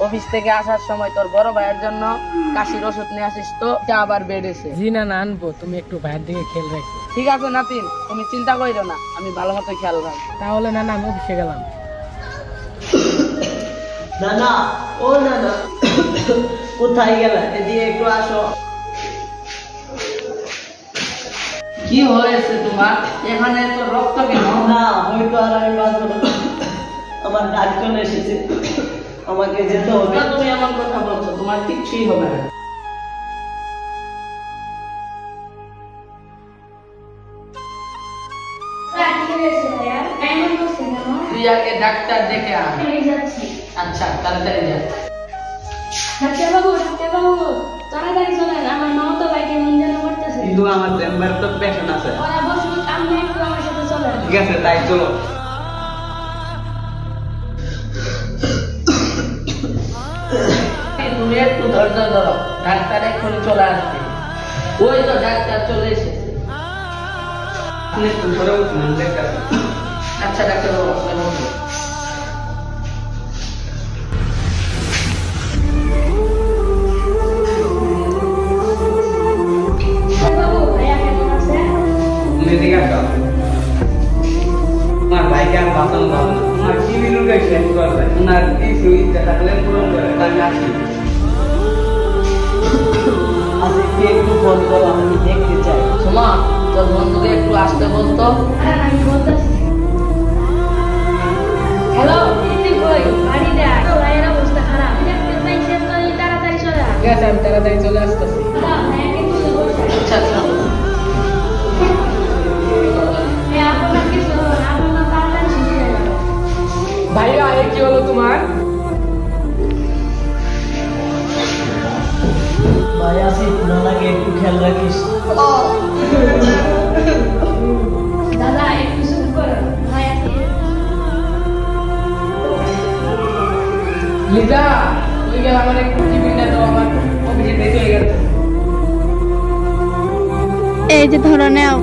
Office থেকে আসার সময় তোর বড় ভাইয়ের জন্য কাশির ওষুধ নিয়ে আসিস তো, এটা আবার বেড়েছে। জি না না আনবো, তুমি একটু ভাইয়ের দিকে খেয়াল রাখো। ঠিক আছে নাতিন, তুমি চিন্তা করিও না, আমি ভালো মতো খেয়াল রাখবো। তাহলে না না আমি অফিসে গেলাম। না না, ও না না, কোথায় গেলে? এদিকে একটু আসো। কি হয়েছে তোমার? এখানে তো রক্ত কেন? না হয়তো আর আমি বাঁচবো না, আমার ডাক চলে এসেছে, আমাকে যেতে হবে। তুমি এমন কথা বলছো, তোমার কিচ্ছুই হবে না। তুই আগে ডাক্তার ডেকে আন। আচ্ছা তাড়াতাড়ি যা। ডাক্তারবাবু তাড়াতাড়ি চলেন, আমার মামাতো ভাইকে মন যেন করতেছে। কিন্তু আমার চেম্বার তো পেশেন্ট আছে। ওরা বসুন, আপনি একটু আমার সাথে চলেন। ঠিক আছে তাই চলো। তুমি একটু ধৈর্য ধরো, ডাক্তার এক্ষুনি চলে আসবে। ওই তো ডাক্তার চলে এসেছে। আপনি একটু ধরে উঠুন, ডাক্তার। আচ্ছা ডাক্তার বাবু, আপনি বসুন। ডাক্তারবাবু, ভাইয়া কেমন আছে? এদিকে আসো। তোমার ভাইকে আর বাঁচানো যাবে না, তোমার টিভি রোগে শেষ করবে, ওনার কিছু ইচ্ছা থাকলে পূরণ করে। আমি আসি। আজকে একটু ফোন করো, আমি দেখতে চাই। সোমা, তোর বন্ধুকে একটু আসতে বলতো। হ্যাঁ আমি বলতেছি। হ্যালো, ইতি কই? বাড়িতে আয়, ভাইয়ের অবস্থা খারাপ। দেখতে পাইছেন তো, তাড়াতাড়ি চলে আয়। ঠিক আছে আমি তাড়াতাড়ি চলে আসতেছি। ভাইয়াকে তুলে বসে। আচ্ছা আচ্ছা। আপনার কিছু হবে না, আপনার তাড়াতাড়ি শিখে যাবে। ভাইয়া এ কি হলো তোমার? ভাই আসি, নানাকে একটু খেয়াল রাখিস। দাদা একটু চুপ করো, ভাই আছে। লিজা তুই গেল আমার একটু টিফিনটা দাও, আমার অফিসে দেরি হয়ে গেছে। এই যে ধরো নাও।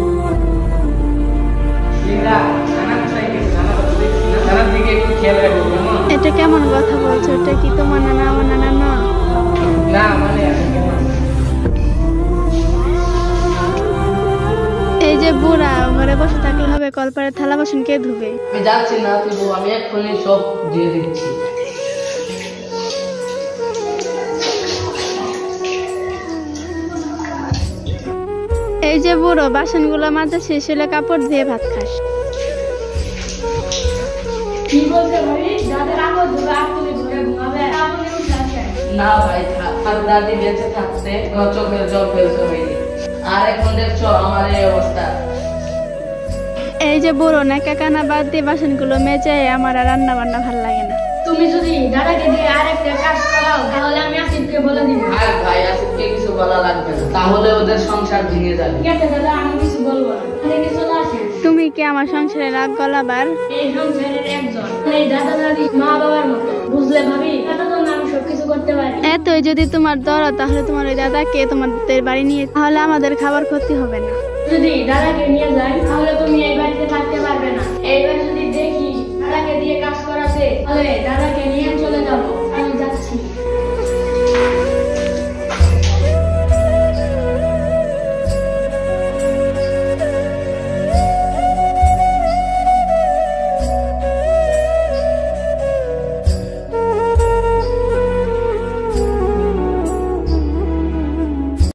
লিজা নানা কোথায় গেছে? নানা তো দেখছি না, নানার দিকে একটু খেয়াল রাখো কেমন? এটা কেমন কথা বলছো? এটা কি তোমার নানা আমার নানা না? না মানে আমি কেমন? এই যে বুড়া ঘরে বসে থাকলে হবে? কলপারে থালা বাসন কে ধুবে? আমি যাচ্ছি না তুই, আমি এক্ষুনি সব দিয়ে দিচ্ছি। এই যে বুড়ো বাসনগুলো মাজা শেষ হলে কাপড় দিয়ে ভাত খাস। কি বলতে ভাই? দাদার আগর ধরে আপনি ঘরে ঘুমাবে, আপনি উঠে আসেন। না ভাই থাক, আর দাদি বেঁচে থাকতে আমার চোখের জল ফেলতে হয়নি। আর এখন দেখছো আমার এই অবস্থা। এই যে বুড়ো নাকা কানা বাদ দিয়ে বাসনগুলো মেজে, আমার আর রান্না বান্না ভাল লাগে না। তুমি যদি দাদাকে দিয়ে আরেকটা কাজ করাও, তাহলে আমি আসিফকে বলে দিব। আর ভাই আসিফকে কিছু বলা লাগবে না, তাহলে ওদের সংসার ভেঙে যাবে। ঠিক আছে দাদা, আমি কিছু বলবো না, এদিকে চলে আসেন। তুমি কি আমার সংসারে রাগ গলাবার? এই সংসারের একজন, এই দাদা দাদি মা বাবার মতো, বুঝলে ভাবি? তার জন্য আমি সবকিছু করতে পারি। এতই যদি তোমার দরদ, তাহলে তোমার ওই দাদাকে তোমাদের বাড়ি নিয়ে, তাহলে আমাদের খাবার ক্ষতি হবে না। যদি দাদাকে নিয়ে যাই, তাহলে তুমি এই বাড়িতে থাকতে পারবে না। এইবার যদি দেখি দাদাকে দিয়ে কাজ করাতে, তাহলে দাদাকে নিয়ে